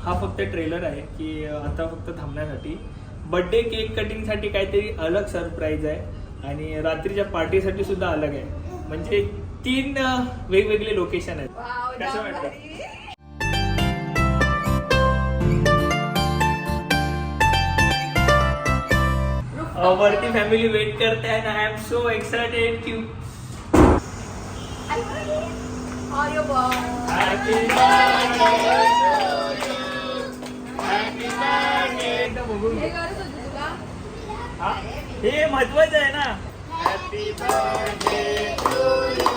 हा फक्त ट्रेलर आहे की आता फक्त थांबण्यासाठी. बर्थडे केक कटिंगसाठी काहीतरी अलग सरप्राईज आहे आणि रात्रीच्या पार्टीसाठी सुद्धा अलग आहे. म्हणजे 3 वेगवेगळे लोकेशन आहेत. कसं वाटतं? वरती फॅमिली वेट करते आहे. आय एम सो एक्साइटेड की Happy हे महत्वाचं आहे ना. Happy birthday to you.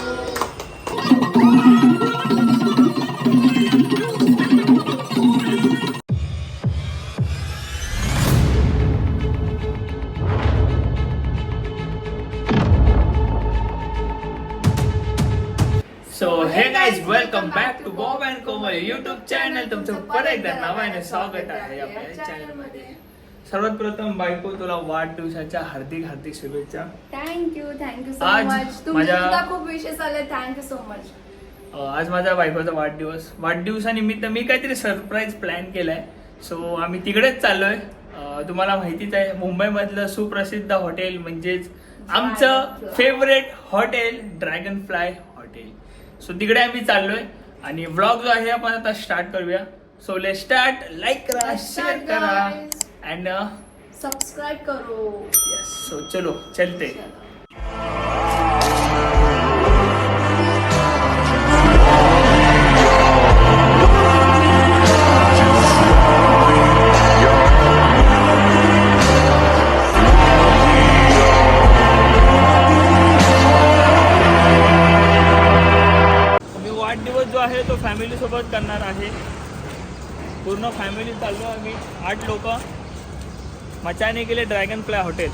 So hey guys, welcome back to Bob and Komal YouTube channel. तुमचं परत एकदा नव्याने स्वागत आहे आपल्या चॅनलमध्ये. सर्वात प्रथम बायको, तुला वाढदिवसाच्या हार्दिक हार्दिक शुभेच्छा. थँक्यू सो आज मच. तुमच्या खूप विशेष आले. Thank you so much. आज माझ्या बायकोचा वाढदिवस. वाढदिवसानिमित्त मी काहीतरी सरप्राईज प्लॅन केलाय. सो आम्ही तिकडेच चाललोय. तुम्हाला माहितीच आहे, मुंबईमधलं सुप्रसिद्ध हॉटेल म्हणजेच आमचं favourite hotel dragon Fly hotel. So तिकडे आम्ही चाललोय आणि व्लॉग जो आहे आपण आता स्टार्ट करूया. So let start. लाईक करा, शेअर करा अँड सबस्क्राईब करो. यस. सो चलो चलते. वाढदिवस जो आहे तो फॅमिली सोबत करणार आहे. पूर्ण फॅमिली चाललो आम्ही 8 लोक. मचाने गेले dragon Fly hotel.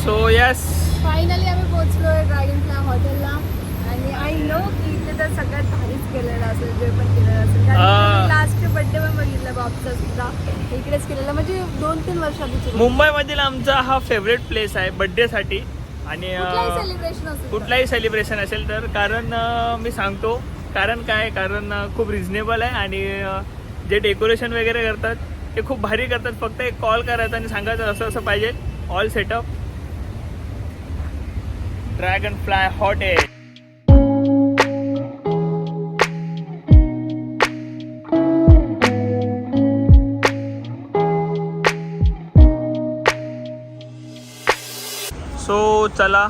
So yes, finally आम्ही पोहोचलोय ड्रॅगन फ्लाय हॉटेलला. आणि आय नो की इथे तर सगळ्यात भारीच केलेलं असेल, जे पण केलेलं असेल. कारण लास्ट बर्थडे पण बघितलं बाबचा सुद्धा इकडेच केलेला, म्हणजे 2-3 वर्षापूर्वी. मुंबईमधील आमचा हा फेवरेट प्लेस आहे बर्थडे साठी. आणि कुठलाही सेलिब्रेशन असेल तर. कारण मी सांगतो कारण काय, कारण खूप रिझनेबल आहे आणि जे डेकोरेशन वगैरे करतात ते खूप भारी करतात. फक्त एक कॉल करायचा आणि सांगायचं असं असं पाहिजे. All setup dragon Fly hotel. So चला,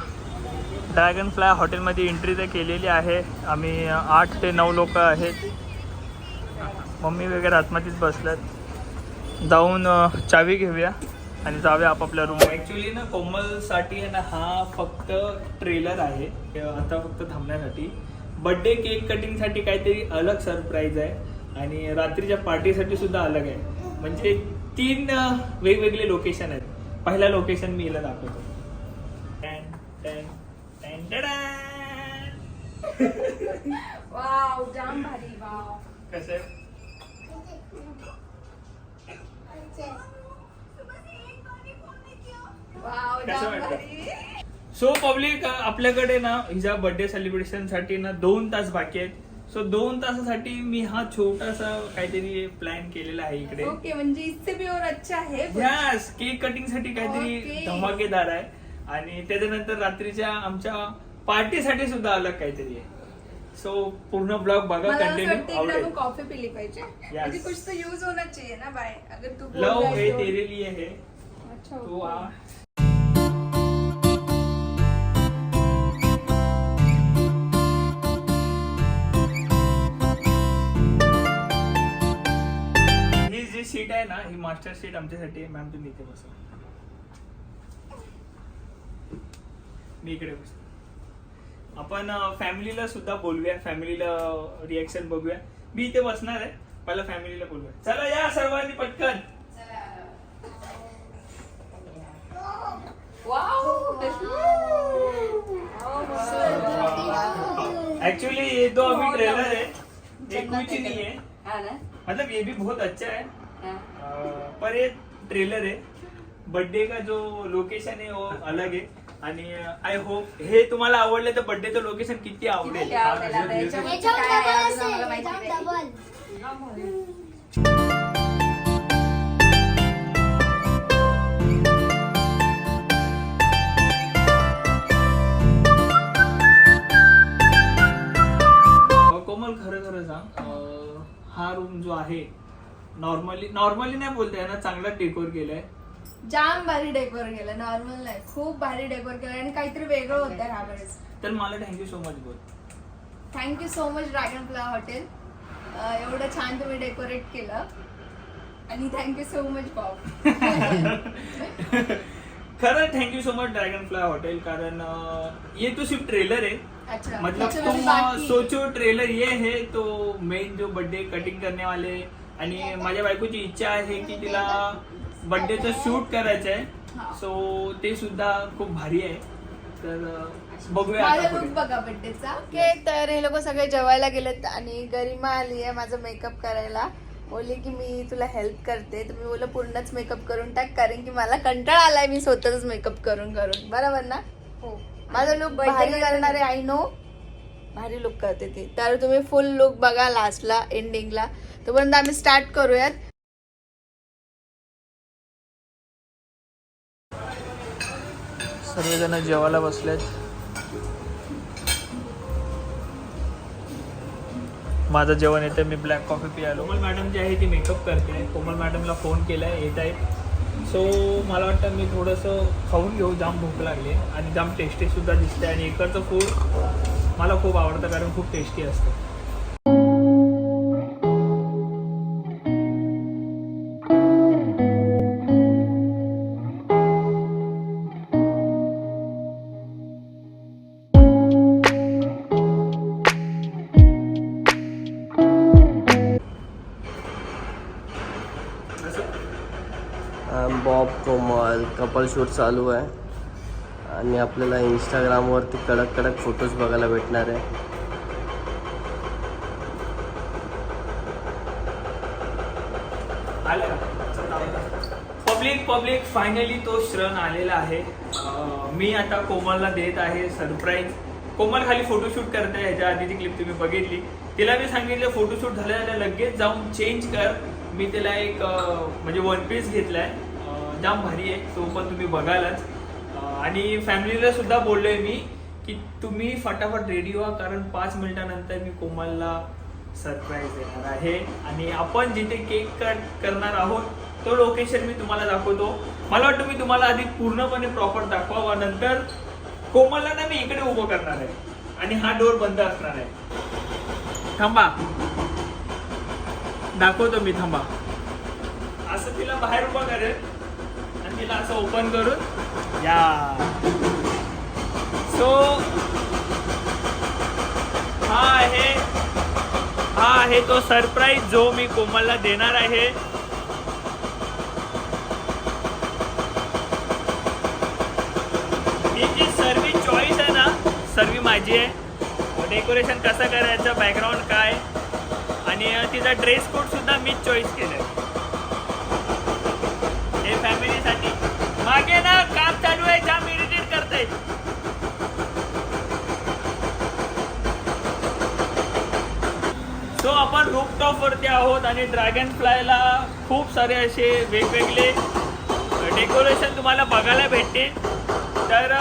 ड्रॅगन फ्लाय हॉटेलमध्ये एंट्री तर केलेली आहे. आम्ही 8 ते 9 लोक आहेत. मम्मी वगैरे आतमध्येच बसल्यात. जाऊन चावी घेऊया आणि जाऊया आपापल्या रूम. ॲक्च्युली ना कोमलसाठी आहे ना हा फक्त ट्रेलर आहे. आता फक्त थांबण्यासाठी. बर्थडे केक कटिंगसाठी काहीतरी अलग सरप्राईज आहे आणि रात्रीच्या पार्टीसाठी सुद्धा अलग आहे. म्हणजे 3 वेगवेगळे लोकेशन आहेत. पहिला लोकेशन मी हिला दाखवतो. वाव, जाम भारी. वाव, कसं आहे? वाव, जाम भारी. सो पब्लिक, आपल्याकडे ना हिच्या बर्थडे सेलिब्रेशन साठी ना 2 तास बाकी आहेत. सो 2 तासासाठी मी हा छोटासा काहीतरी प्लॅन केलेला आहे इकडे. ओके, म्हणजे इससे भी और अच्छा है. यस, केक कटिंग साठी काहीतरी Okay. धमाकेदार आहे. आणि त्याच्यानंतर रात्रीच्या आमच्या पार्टीसाठी सुद्धा अलग काहीतरी आहे. सो पूर्ण ब्लॉग बघा, कंटिन्यू आवडेल. कॉफी पिली पाहिजे. म्हणजे कुछ तो यूज होना चाहिए ना बाय. अगर तू बोल लव रहा है तो. तेरे लिए है. अच्छा, तो आ ही जी सीट आहे ना, ही मास्टर सीट आमच्यासाठी आहे. मॅम तुम्ही इथे बसा, मी इकडे बस. आपण फॅमिलीला सुद्धा बोलूया, फॅमिलीला रिएक्शन बघूया. मी इथे बसणार आहे. पहिला फॅमिलीला बोलूया. चला या सर्वांनी पटकन. एक्चुअली ये तो अभी ट्रेलर है, ये कुछ नहीं है. मतलब ये भी बहुत अच्छा है, पर ये ट्रेलर है. बर्थडे का जो लोकेशन है वो अलग है. आणि आय होप हे तुम्हाला आवडले तर बर्थडेचं लोकेशन किती आवडेल. कोमल खरं खरं सांग, हा रूम जो आहे नॉर्मली नाही बोलता येणार, चांगला डेकोर केलाय. जाम भारी डेकोर केलं, नॉर्मल नाही, खूप भारी डेकोर केलं आणि काहीतरी वेगळं होतं ह्यावेळेस. तर मला थँक्यू सो मच बोल. Thank you so much dragon flower hotel, एवढं छान तुम्ही डेकोरेट केलं आणि थँक्यू सो मच पॉप. खरं thank you so much dragon fly hotel, कारण ये तो सिर्फ ट्रेलर है. अच्छा, मतलब तुम सोचो ट्रेलर ये है तो मेन जो बर्थडे कटिंग करने वाले आणि माझ्या बायकोची इच्छा आहे की तिला बर्थडेचं शूट करायचं आहे. सो ते सुद्धा खूप भारी आहे. तर बघूया माझा आता लुक पुढे. बघा बर्थडेचा. ओके, तर हे लोक सगळे जेवायला गेलेत आणि गरिमा आली आहे माझा मेकअप करायला. बोलली की मी तुला हेल्प करते, तर मी बोललं पूर्णच मेकअप करून टाक, कारण की मला कंटाळा आलाय मी स्वतःच मेकअप करून करून. बरोबर ना? हो. माझा लुक भारी करणार आहे, आय नो भारी लुक करते ती. तर तुम्ही फुल लुक बघा लास्टला एंडिंगला. तोपर्यंत आम्ही स्टार्ट करूयात. सर्वजण जेवायला बसलेत. माझं जेवण येतं, मी ब्लॅक कॉफी पियालो. कोमल मॅडम जी आहे ती मेकअप करते. कोमल मॅडमला फोन केलाय, येत आहेत. सो मला वाटतं मी थोडंसं खाऊन घेऊ, जाम भूक लागली आणि जाम टेस्टी सुद्धा दिसते. आणि इकडचं फूड मला खूप आवडतं कारण खूप टेस्टी असतं. बॉब कोमल कपल शूट चालू आहे आणि आपल्याला इंस्टाग्रामवरती कडक कडक फोटोज बघायला भेटणार आहे. पब्लिक फायनली तो क्षण आलेला आहे. मी आता कोमलला देत आहे सरप्राईज. कोमल खाली फोटोशूट करते. ह्याच्या आधीची क्लिप तुम्ही बघितली. तिला मी सांगितलं फोटोशूट झाल्या लगेच जाऊन चेंज कर. मी तिला एक म्हणजे वन पीस घेतलाय, जाम भारी आहे, तो पण तुम्ही बघालच. आणि फॅमिलीला सुद्धा बोललोय मी की तुम्ही फटाफट रेडी व्हा, कारण 5 मिनिटानंतर मी कोमलला सरप्राईज देणार आहे. आणि आपण जिथे केक कट करणार आहोत तो लोकेशन मी तुम्हाला दाखवतो. मला वाटतं मी तुम्हाला आधी पूर्णपणे प्रॉपर दाखवावा, नंतर कोमलला ना मी इकडे उभं करणार आहे आणि हा डोर बंद असणार आहे. थांबा, दाखवतो मी, थांबा. असं तिला बाहेर उभं करेल आणि तिला असं ओपन करून या. सो हा आहे तो सरप्राईज जो मी कोमलला देणार आहे. ही जी सर्व चॉईस आहे ना, सर्व माझी आहे. डेकोरेशन कसं करायचं, बॅकग्राऊंड काय, आणि तिचा ड्रेस कोड सुद्धा मीच चॉईस केलाय. हे फॅमिलीसाठी. मागे ना काम चालू आहे, जाम इरिटेट करतायत. सो आपण रूफटॉप वरती आहोत आणि ड्रॅगन फ्लायला खूप सारे असे वेगवेगळे डेकोरेशन तुम्हाला बघायला भेटते. तर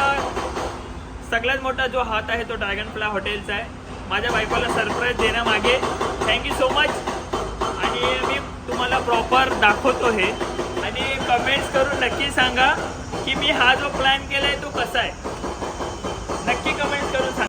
सगळ्यात मोठा जो हात आहे तो ड्रॅगन फ्लाय हॉटेलचा आहे. माझ्या बायकोला सरप्राईज देण्यामागे थँक्यू सो मच. आणि मी तुम्हाला प्रॉपर दाखवतो हे, आणि कमेंट्स करून नक्की सांगा की मी हा जो प्लॅन केला आहे तो कसा आहे. नक्की कमेंट्स करून सांगा.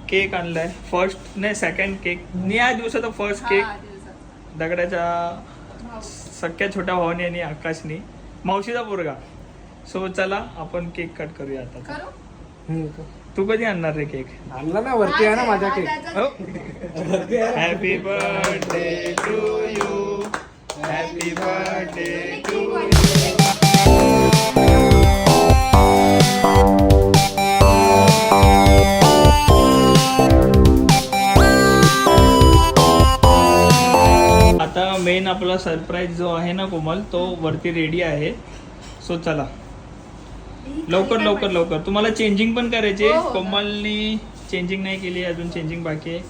केक आणलाय, फर्स्ट नाही सेकंड केक, या दिवसाचा फर्स्ट केक. दगडाच्या सख्या छोट्या भावाने आणि आकाशने, मावशीचा पोरगा. सो चला आपण केक कट करूया आता. करू? तू कधी आणणार रे केक? आणला ना वरती आहे ना माझ्या cake. Happy birthday to you, happy birthday to you. आता मेन आपला सरप्राईज जो आहे ना कोमल, तो वरती रेडी आहे. सो चला लवकर लवकर लवकर. तुम्हाला चेंजिंग पण करायचे. हो, हो. कोमलनी चेंजिंग नाही केली अजून, चेंजिंग बाकी आहे.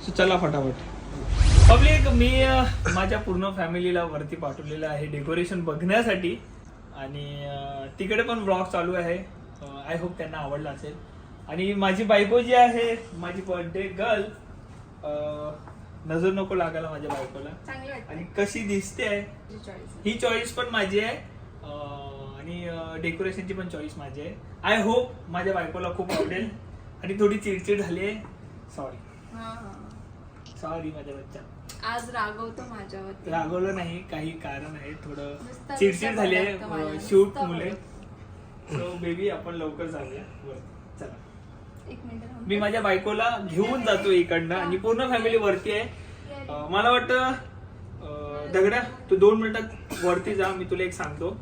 सो चला फटाफट. पब्लिक, मी माझ्या पूर्ण फॅमिलीला वरती पाठवलेलं आहे डेकोरेशन बघण्यासाठी आणि तिकडे पण ब्लॉग चालू आहे. आय होप त्यांना आवडला असेल. आणि माझी बायको जी आहे, माझी बर्थडे गर्ल, नजर नको लागायला माझ्या बायकोला. चांगलं वाटतं. आणि कशी दिसते आहे ही चॉईस पण माझी आहे आणि डेकोरेशनची पण चॉईस माझी आहे. आय होप माझ्या बायकोला खूप आवडेल. आणि थोडी चिडचिड झाली आहे, सॉरी हा, हा. सॉरी माझ्या बच्चा. आज रागवतो माझ्यावरती. रागवलं नाही, काही कारण आहे. थोडं नुसतं चिडचिड झाली आहे बघतो माझ्या. शूट नुसतं मुले. सो बेबी आपण लवकर जाऊया वर. चला, एक मिनिट थांब. मी माझ्या बायकोला घेऊन जातो इकडनं आणि पूर्ण फॅमिली वरती आहे. मला वाटतं दगड्या, तू 2 मिनिटात वरती जा. मी तुला एक सांगतो,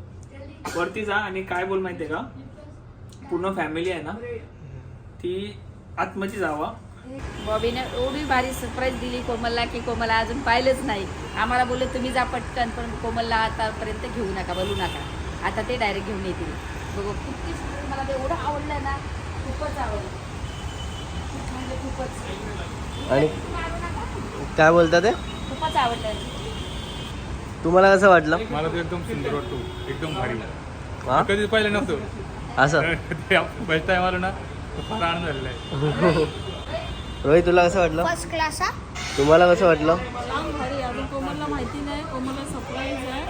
वरती जा आणि काय बोल माहितीये का, पूर्ण फॅमिली आहे ना ती आतमध्ये जावा. बॉबीने एवढी भारी सरप्राईज दिली कोमलला की कोमलला अजून पाहिलंच नाही. आम्हाला बोलले तुम्ही जा पटकन, पण कोमलला आतापर्यंत घेऊ नका, बोलू नका. आता ते डायरेक्ट घेऊन येतील. बघू किती सुंदर, मला ते एवढं आवडलं ना, खूपच आवडलं. खूप म्हणजे खूपच. आणि काय बोलता ते? खूपच आवडलं. तुम्हाला कसं वाटलं? मला तो एकदम सुंदर वाटतो, एकदम भारी. हा कधीच पाहिलं नव्हतं असं. फर्स्ट टाइम आलो ना, फार आनंद झालेला आहे. रोहित, तुला कसं वाटलं? First class. तुम्हाला कसं वाटलं? छान भारी. अजून कोमलला माहिती नाही, कोमलला सरप्राईज आहे.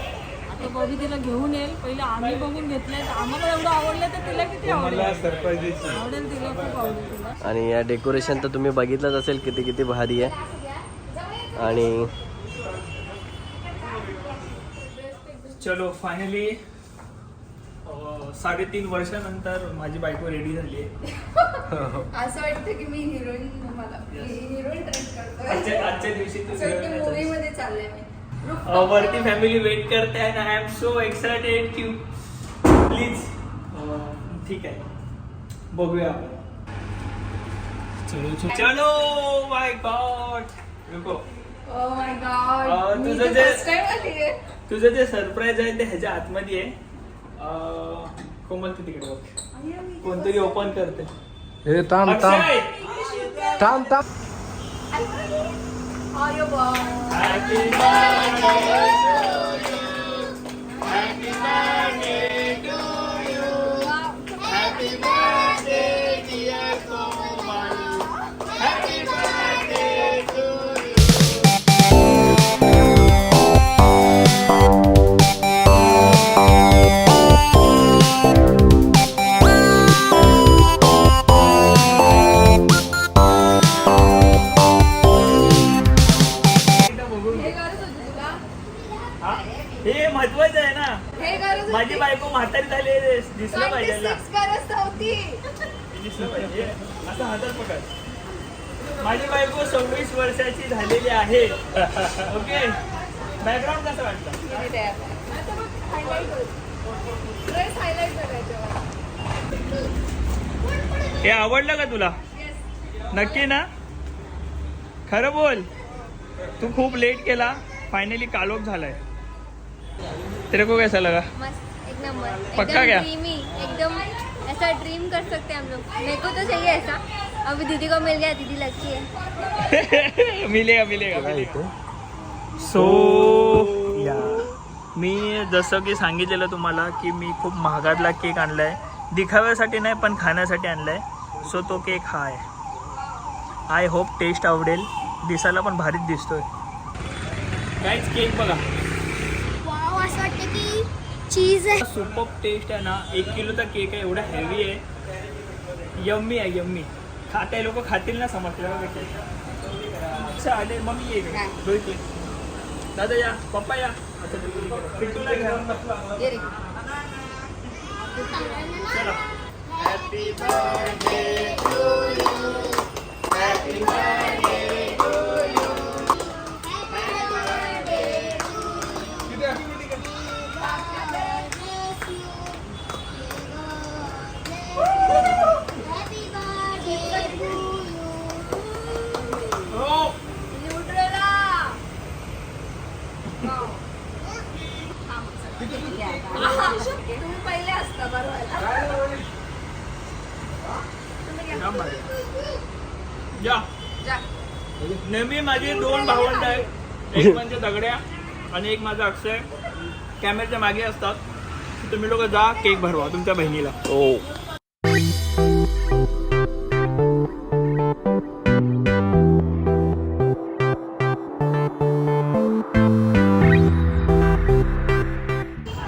आता बॉबी तिला घेऊन येईल. पहिले आम्ही बघून घेतलंय, तर आम्हाला एवढं आवडलं तर तिला किती आवडेल. सरप्राईज आवडेल तिला, खूप आवडेल तिला. आणि या डेकोरेशन तर तुम्ही बघितलंच असेल किती किती भारी आहे. आणि चलो फायनली 3.5 वर्षानंतर माझी बायको रेडी झाली आहे. असं वाटतं की मी हिरोईन, मला हिरोईन ट्रेन करतोय. आजच्या दिवशी तू heroine मूवी आहेस. मध्ये चाललंय मी. वरती फॅमिली वेट करते आणि आय एम सो एक्साइटेड की प्लीज. ठीक आहे, बघूया आपण. चलो माय गॉड. रुको, Oh my God. मी तुझं तर जे first time आली आहे. तुझं जे सरप्राईज आहे ते ह्याच्या आतमध्ये आहे. कोमल तू तिकडे बघ, कोणतरी ओपन करते. हे थांब अक्षय, थांब थांब. Audio boy. Happy birthday to you. Happy birthday to you. Happy birthday dear Komal. Happy birthday to you. हे गरज होती तुला? हा? हे महत्वाचं आहे ना. हे गरज होती? माझी बायको म्हातारी झाली आहे, दिसलं पाहिजे ना. 26 गरज नव्हती. दिसलं पाहिजे. असं हातात पकड. माझी बायको 26 वर्षाची झालेली आहे. ओके, बॅकग्राऊंड कसं वाटतं? किती तयार आहे. आता मग highlight होईल. Dress highlight करायचं मला. हे आवडलं का तुला? Yes. नक्की ना? खरं बोल. तू खूप लेट केला, फायनली कालोख झालाय. तेरे को कैसा लगा? मस्त, एक नंबर. पक्का क्या? ड्रीमी, एकदम ऐसा ड्रीम कर सकते हैं हम लोग. मेरे को तो चाहिए ऐसा. अभी दीदी को मिल गया, दीदी लकी है. मिलेगा मिलेगा मिलेगा. सो मी जसं की सांगितलेलं तुम्हाला की मी खूप महागातला केक आणलाय. दिखाव्यासाठी नाही पण खाण्यासाठी आणलाय. सो तो केक हा आहे. आय होप टेस्ट आवडेल. दिसायला पण भारीच दिसतोय. काहीच केक बघा, वाव, असं वाटतं की चीज आहे. सुपर टेस्ट आहे ना. 1 किलोचा केक आहे, एवढा हेवी आहे. यम्मी आहे, यम्मी. खाते लोक खातील ना, समजलं. चालेल, मग ये रोहित. दादा या, पप्पा या. पिंटूला घ्या. ये रे. चला. Happy birthday to you. Happy birthday to you. हो. तुम्ही पहिले असता बरोबर. या. जा. नेहमी माझे 2 भावंड आहेत. एक म्हणजे दगड्या आणि एक माझा अक्षय. कॅमेऱ्याच्या मागे असतात. तुम्ही लोक जा, केक भरवा तुमच्या बहिणीला. हो.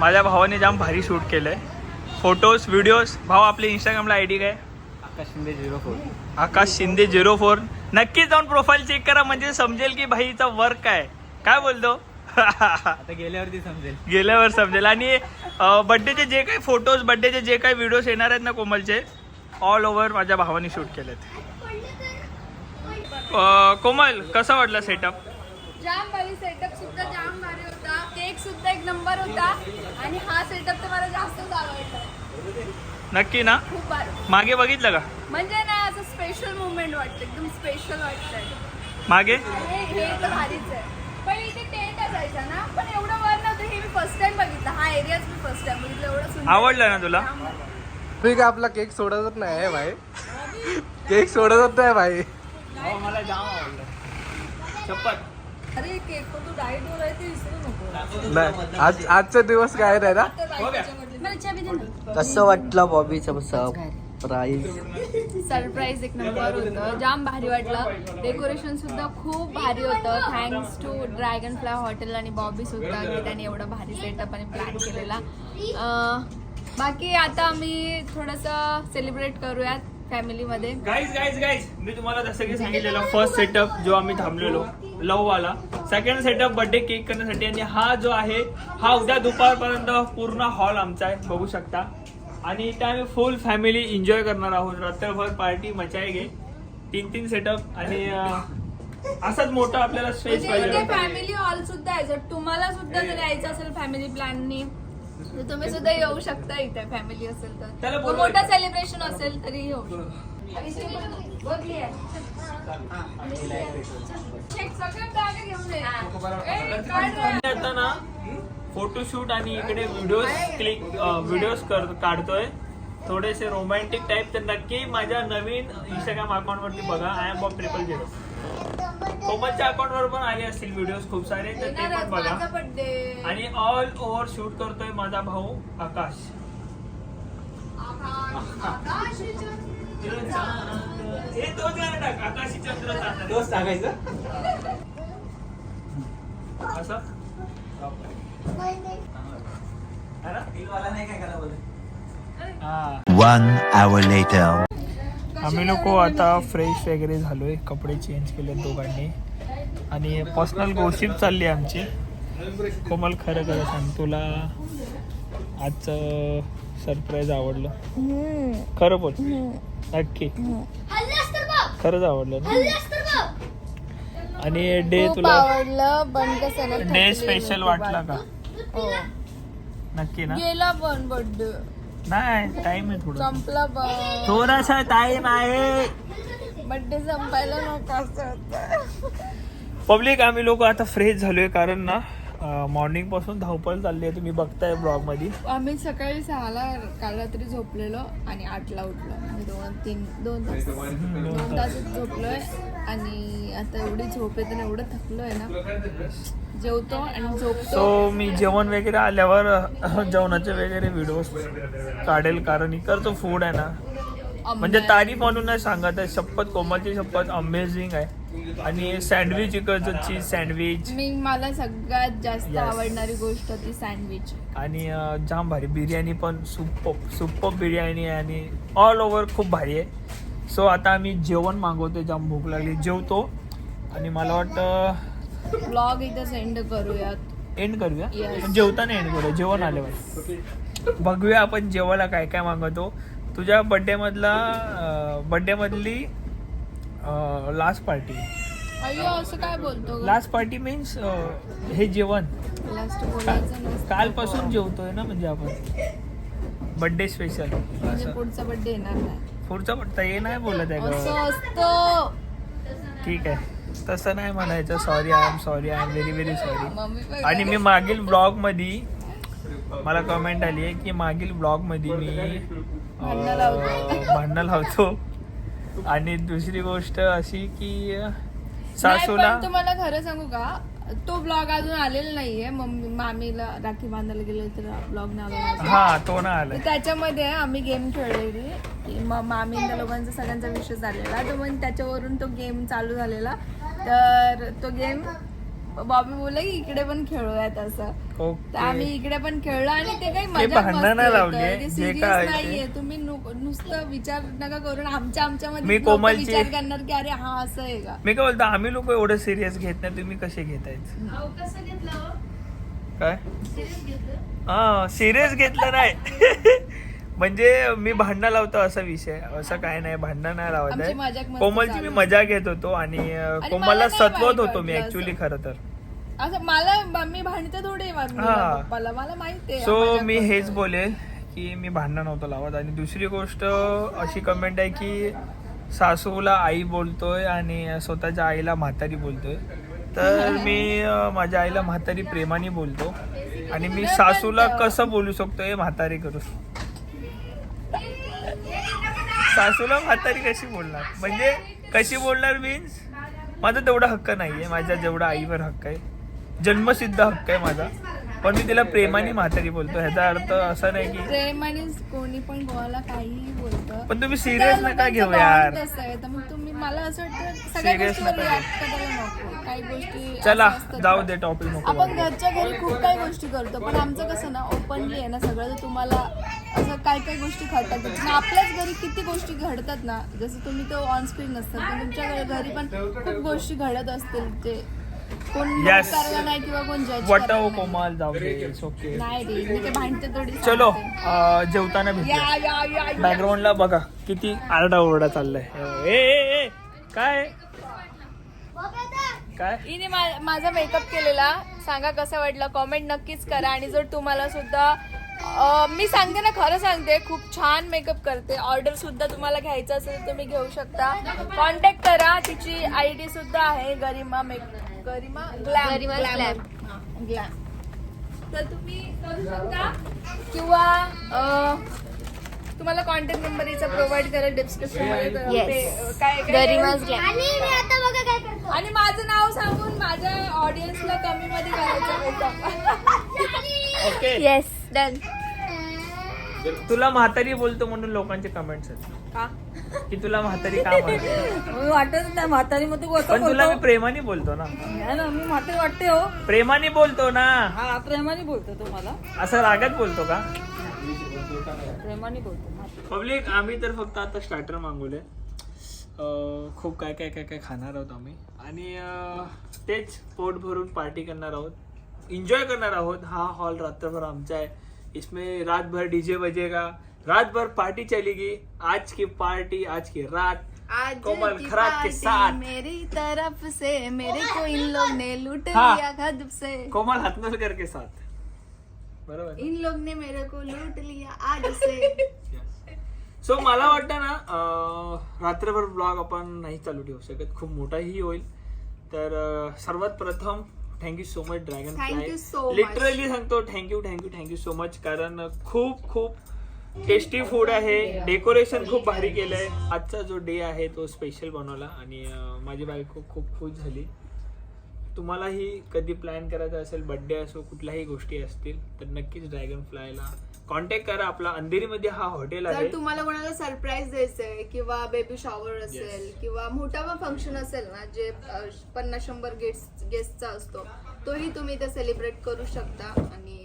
माझ्या भावाने जाम भारी शूट केलंय. Photos videos. भाऊ आपले इंस्टाग्रामला आयडी काय? आकाश शिंदे 04. आकाश शिंदे 04. नक्की जाऊन प्रोफाईल चेक करा, म्हणजे समजेल की भाईचा वर्क काय बोलतो. आता गेल्यावरती समजेल. गेल्यावर समजेल. आणि बड्डेचे जे काही फोटोज, बड्डेचे जे काही व्हिडिओज येणार आहेत ना कोमलचे, ऑल ओव्हर माझ्या भावाने शूट केलेत. कोमल कसा वाटला सेटअप? जाम भारी सेटअप सुद्धा जाम भारी होता. केक सुद्धा एक नंबर होता. आणि हा सेटअप तर मला जास्तच आवडला. नक्की ना? खूप भारी. मागे बघितलं का? म्हणजे ना असं स्पेशल मुवमेंट वाटतं, एकदम स्पेशल वाटतंय. मागे हे तर भारीच आहे. पण इथे टेंट असायचा ना, पण एवढं वर नव्हतं. हे मी फर्स्ट टाइम बघितलं. हा एरियाच मी फर्स्ट टाइम बघितलं. एवढं सुंदर. आवडलं ना तुला? जाम भारी. ठीक आहे, आपला केक सोडतच नाही आहे भाई. केक सोडतच नाही भाई. मला जाम आवडलं. शपथ. अरे केक पण तू डाएटवर आहे ते विसरू नको. नाही, आजचा दिवस काय नाही ना. मला चाबी दे ना. कसं वाटलं बॉबीचं सरप्राईज? सरप्राईज एक नंबर होतं. जाम भारी वाटलं. डेकोरेशन सुद्धा खूप भारी होतं. Thanks to Dragon Fly hotel आणि बॉबी सुद्धा, की त्यांनी एवढं भारी सेटअप आणि प्लॅन केलेला. बाकी आता आम्ही थोडंसं सेलिब्रेट करूयात फॅमिलीमध्ये. गाईज मी तुम्हाला जसं की सांगितलेलं, फर्स्ट सेटअप जो आम्ही थांबलेलो लव वाला, सेकंड सेटअप बर्थडे केक करण्यासाठी. आणि हा जो आहे हा उद्या दुपारपर्यंत पूर्ण हॉल आमचा आहे, बघू शकता. आणि त्या आम्ही फुल फॅमिली एन्जॉय करणार आहोत. रात्रभर पार्टी मचाएगे. 3 सेटअप. आणि असाच मोठा आपल्याला स्पेस पाहिजे. फॅमिली हॉल सुद्धा आहे. जर तुम्हाला सुद्धा जर यायचं असेल फॅमिली प्लॅननी, तर तुम्ही सुद्धा येऊ शकता. इथे फॅमिली असेल त्याला तर, बोलवा. मोठं सेलिब्रेशन असेल तरी येऊ शकता. आता ना फोटोशूट आणि इकडे व्हिडिओज काढतोय थोडेसे रोमॅन्टिक टाईप. तर नक्की माझ्या नवीन इंस्टाग्राम अकाउंट वरती बघा, IamBob 000. कोमलच्या अकाउंट वर पण आले असतील व्हिडिओज खूप सारे, तर ते पण बघा. आणि ऑल ओव्हर शूट करतोय माझा भाऊ आकाश. हे तोच गाणं टाक, आकाशी चंद्र चांदणे. तोच टाकायचं. असं है ना? नाही काय करा बोल. हा. 1 hour later. आम्ही लोक आता फ्रेश वगैरे झालोय, कपडे चेंज केले दोघांनी. आणि पर्सनल गोसिप चालली आमची. कोमल खरं खरं सांग, तुला आजचं सरप्राईज आवडलं? खरं बोल, नक्की खरंच आवडलं ना? आणि डे तुला आवडलं. पण कसं ना, डे स्पेशल वाटला का? नक्की ना? गेला पण बर्थडे नाही, टाइम आहे थोडा, संपला पण. थोडासा टाइम आहे. बर्थडे संपायला नको असं होतं. पब्लिक आम्ही लोक आता फ्रेश झालोय, कारण ना मॉर्निंग पासून धावपळ चालली आहे. तुम्ही बघताय ब्लॉग मध्ये. आम्ही सकाळी 6ला काल रात्री झोपलेलो आणि 8ला उठलो. म्हणजे 2 तास झोपलोय. आणि आता एवढी झोप येते ना, एवढं थकलोय ना, जेवतो आणि झोपतो. सो मी जेवण वगैरे आल्यावर जेवणाचे वगैरे व्हिडिओ काढेल, कारण इकडचं फूड आहे ना, म्हणजे तारीफ म्हणून नाही सांगत आहे, शपथ कोमलची शपथ अमेझिंग आहे. आणि सँडविच इकडचं चीज सँडविच, मला सगळ्यात जास्त आवडणारी गोष्ट ती सँडविच. आणि जाम भारी बिर्याणी पण, सुपर बिर्याणी आहे. आणि ऑल ओव्हर खूप भारी आहे. सो आता आम्ही जेवण मागवतो, जाम भूक लागली, जेवतो. आणि मला वाटतं ब्लॉग एकदा सेंड करूयात. एंड करूया Yes. जेवताना एंड करूया जेवण आल्यावर बघूया आपण जेवायला काय काय मागवतो. तुझ्या बर्थडे मधली लास्ट पार्टी. अय्यो असं काय बोलतो ग? लास्ट पार्टी मीन्स हे जेवण लास्ट बोलायचं नसतं. कालपासून जेवतोय ना म्हणजे आपण बर्थडे स्पेशल. म्हणजे पुढचा बर्थडे येणार नाही पुढचा पट्टा हे नाही बोलत आहे असं ग. असतं. ठीक आहे तसं नाही म्हणायचं. Sorry I am very very sorry. Mummy पण आणि मी मागील ब्लॉग मध्ये मला कमेंट आली आहे की मागील ब्लॉग मध्ये मी भांडणं लावतो. आणि दुसरी गोष्ट अशी की सासूला नाही, पण तुम्हाला खरं सांगू का तो ब्लॉग अजून आलेला नाहीये. मम्मी मामीला राखी बांधायला गेले तर ब्लॉग नाव हा तो ना आलाय. त्याच्यामध्ये आम्ही गेम खेळलेली की मामी त्या लोकांचा सगळ्यांचा विषय झालेला तर मग त्याच्यावरून तो गेम चालू झालेला. तर तो गेम बॉबी बोलला की इकडे पण खेळूयात असं. तर आम्ही इकडे पण खेळलो आणि ते काही मजा भांडणं नाही लावली, जे काय आहे ते. नाहीये. तुम्ही नुसतं विचार नका करून आमच्यामध्ये मी लोकं कोमलची- विचार करणार की अरे हा असं आहे का. मी काय बोलतो आम्ही लोक एवढं सिरियस घेत नाही तुम्ही कसे घेतायत काय. हा सिरियस घेतलं नाही म्हणजे मी भांडणं लावतो असा विषय असं काय नाही. भांडणं नाही लावत आमची आहे. मजाक मस्ती कोमलची मी चालू. मजा घेत होतो आणि मला कोमलला नाही सत्वत वाईट होतो मी वाटलं ऍक्च्युली असं. खरं तर. असं मला मी भांडते थोडी हा. पप्पाला मला माहिती आहे. सो मजाक मी करतो. हेच बोलेल की मी भांडणं नव्हतं लावत. आणि दुसरी गोष्ट अशी कमेंट आहे की सासूला आई बोलतोय आणि स्वतःच्या आईला म्हातारी बोलतोय. तर मी माझ्या आईला म्हातारी प्रेमाने बोलतो आणि मी सासूला कसं बोलू शकतो हे म्हातारी करू. सासूला म्हातारी कशी बोलणार म्हणजे कशी बोलणार मीन्स माझा तेवढा हक्क नाहीये माझ्या जेवढा आईवर हक्क आहे. जन्मसिद्ध हक्क आहे माझा. पण मी तिला प्रेमाने म्हातारी बोलतो. ह्याचा अर्थ असा नाही की प्रेमाने कोणी पण कोणाला काहीही बोलतं. पण तुम्ही सिरियस नका घेऊ यार. तसं आहे तर मग तुम्ही मला असं वाटतं सगळ्या Serious गोष्टीवर नका रिॲक्ट करायला नको. काही गोष्टी चला असं असतं जाऊ ना. दे टॉपिक नको आपण बोलू. घरच्या घरी खूप काही गोष्टी करतो पण आमचं कसं ना ओपनली आहे ना सगळं. तर तुम्हाला असं काय गोष्टी घडतात आणि आपल्याच घरी किती गोष्टी घडतात ना. जसं तुम्ही तो ऑन स्क्रीन नसतात पण तुमच्या घरी पण खूप गोष्टी घडत असतील जे कोण Yes. करायला नाही किंवा कोण जज वटाव कोमल जाऊ दे ओके. नाही रे मी ते भांडते थोडी चलो सांगते. जेवताना भेटूया. या या या या. बॅकग्राऊंडला बघा किती आरडा ओरडा चाललाय. ए काय काय हिने माझा मेकअप केलेला सांगा कसा वाटला कॉमेंट नक्कीच करा. आणि जर तुम्हाला सुद्धा मी सांगते ना खरं सांगते खूप छान मेकअप करते. ऑर्डर सुद्धा तुम्हाला घ्यायचं असेल तर तुम्ही घेऊ शकता. कॉन्टॅक्ट करा. तिची ID सुद्धा आहे गरिमा गरिमा Glam. ग्लॅम. तर तुम्ही करू शकता किंवा तुम्हाला कॉन्टॅक्ट नंबर हिचा प्रोव्हाइड करेल डिस्क्रिप्शन मध्ये. Yes. काय गरिमाज Glam. आणि माझं नाव सांगून माझ्या ऑडियन्सला कमी मध्ये करायचं मेकअप. ओके. Yes done. तुला म्हातारी बोलतो म्हणून लोकांचे कमेंट्स आहेत का की तुला म्हातारी का म्हणते. वाटत नाही म्हातारी मग तू पण तुला मी प्रेमाने बोलतो ना. मी म्हातारी वाटते हो. प्रेमाने बोलतो ना. हा प्रेमाने बोलतो तुम्हाला. असं रागात बोलतो का. प्रेमाने बोलतो. पब्लिक आम्ही तर फक्त आता स्टार्टर मागवले. खूप काय काय काय काय खाणार आहोत आम्ही आणि तेच पोट भरून पार्टी करणार आहोत. एन्जॉय करणार आहोत. हा हॉल रात्रभर आमचा आहे. इसमें रात भर डीजे बजेगा. रात भर पार्टी चलेगी. आज की पार्टी आज की रात आज कोमल की खरात के पार्टी साथ. मेरी तरफ से मेरे को इन लोग ने लूट हाँ. लिया गजब से. कोमल हातनलकर के साथ बरोबर. इन लोग ने मेरे को लूट लिया आज से. सो मला वाटतं ना रात्रभर ब्लॉग आपण नाही चालू ठेवू शकत. खूप मोठाही होईल. तर सर्वात प्रथम thank you so much dragon Thank you so much. Literally सांगतो थँक्यू सो मच. कारण खूप टेस्टी फूड आहे. डेकोरेशन खूप भारी केलंय. आजचा जो डे आहे तो स्पेशल बनवला आणि माझी बायको खूप खुश झाली. तुम्हालाही कधी प्लॅन करायचा असेल बर्थडे असो कुठल्याही गोष्टी असतील तर नक्कीच ड्रॅगन फ्लायला कॉन्टॅक्ट करा. आपला अंधेरीमध्ये हा हॉटेल आहे. जर तुम्हाला कोणाला सरप्राईज द्यायचंय किंवा बेबी शॉवर असेल किंवा मोठा पण फंक्शन असेल ना जे 50-100 गेस्टचा असतो तोही तुम्ही इथे सेलिब्रेट करू शकता. आणि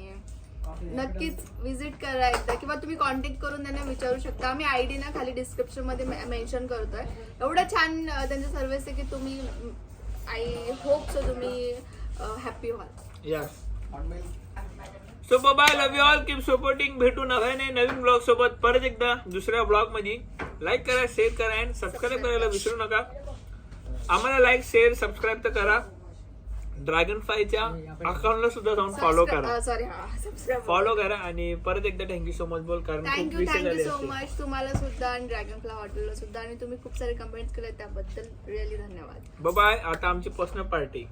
नक्कीच विजिट करा एकदा किंवा तुम्ही कॉन्टॅक्ट करून त्यांना विचारू शकता. आम्ही ID ना खाली डिस्क्रिप्शन मध्ये मेन्शन करतोय. एवढं छान त्यांचं सर्व्हिस आहे की तुम्ही आय होप सो तुम्ही हॅपी व्हाल. Yes. So bye, love you all, keep supporting. भेटू नव्याने नवीन ब्लॉग सोबत परत एकदा दुसऱ्या ब्लॉग मध्ये. लाईक करा, शेअर करा अँड सबस्क्राईब करायला विसरू नका. आम्हाला लाईक, शेअर, सबस्क्राईब तर करा. ड्रॅगन फ्लायच्या अकाउंटला सुद्धा जाऊन फॉलो करा. सबस्क्राईब फॉलो करा आणि परत एकदा थँक्यू सो मच बोल, कारण खूप थँक्यू विषय झाले सो असते. मच तुम्हाला सुद्धा आणि ड्रॅगन फ्लाय हॉटेलला सुद्धा, आणि तुम्ही खूप सारे कमेंट्स केले त्याबद्दल रिअली धन्यवाद. बाय. आता आमची पर्सनल पार्टी.